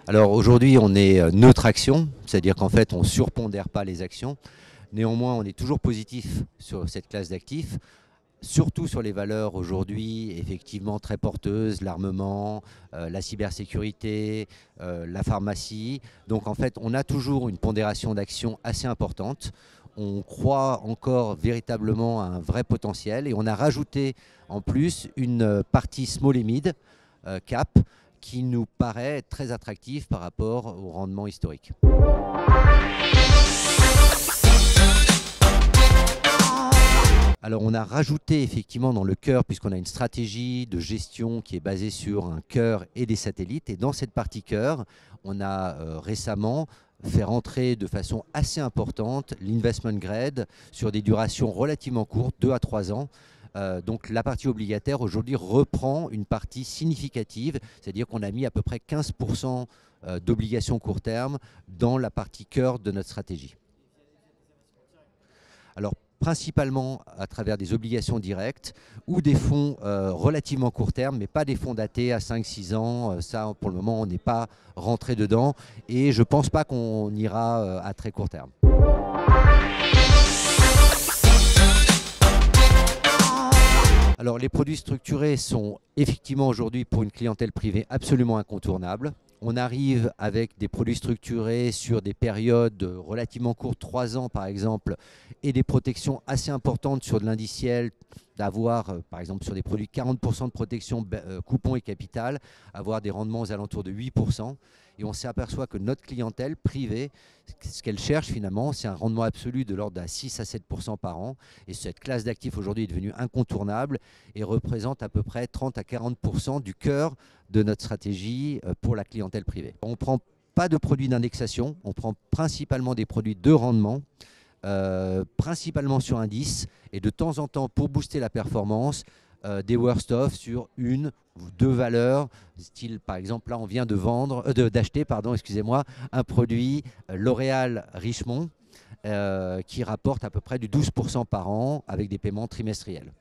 Alors aujourd'hui, on est neutre action, c'est-à-dire qu'en fait, on ne surpondère pas les actions. Néanmoins, on est toujours positif sur cette classe d'actifs, surtout sur les valeurs aujourd'hui effectivement très porteuses, l'armement, la cybersécurité, la pharmacie. Donc en fait, on a toujours une pondération d'actions assez importante. On croit encore véritablement à un vrai potentiel et on a rajouté en plus une partie small et mid, cap, qui nous paraît très attractif par rapport au rendement historique. Alors on a rajouté effectivement dans le cœur, puisqu'on a une stratégie de gestion qui est basée sur un cœur et des satellites, et dans cette partie cœur, on a récemment fait rentrer de façon assez importante l'investment grade sur des durations relativement courtes, 2 à 3 ans. Donc la partie obligataire aujourd'hui reprend une partie significative, c'est-à-dire qu'on a mis à peu près 15% d'obligations court terme dans la partie cœur de notre stratégie. Alors principalement à travers des obligations directes ou des fonds relativement court terme, mais pas des fonds datés à 5-6 ans. Ça, pour le moment, on n'est pas rentré dedans et je ne pense pas qu'on ira à très court terme. Alors les produits structurés sont effectivement aujourd'hui pour une clientèle privée absolument incontournables. On arrive avec des produits structurés sur des périodes relativement courtes, 3 ans par exemple, et des protections assez importantes sur de l'indiciel, d'avoir par exemple sur des produits 40% de protection coupon et capital, avoir des rendements aux alentours de 8%. Et on s'aperçoit que notre clientèle privée, ce qu'elle cherche finalement, c'est un rendement absolu de l'ordre de 6 à 7% par an. Et cette classe d'actifs aujourd'hui est devenue incontournable et représente à peu près 30 à 40% du cœur de notre stratégie pour la clientèle privée. On ne prend pas de produits d'indexation, on prend principalement des produits de rendement, principalement sur indice, et de temps en temps, pour booster la performance, des worst of sur 1 ou 2 valeurs, style par exemple là on vient d'acheter un produit L'Oréal Richemont qui rapporte à peu près du 12% par an avec des paiements trimestriels.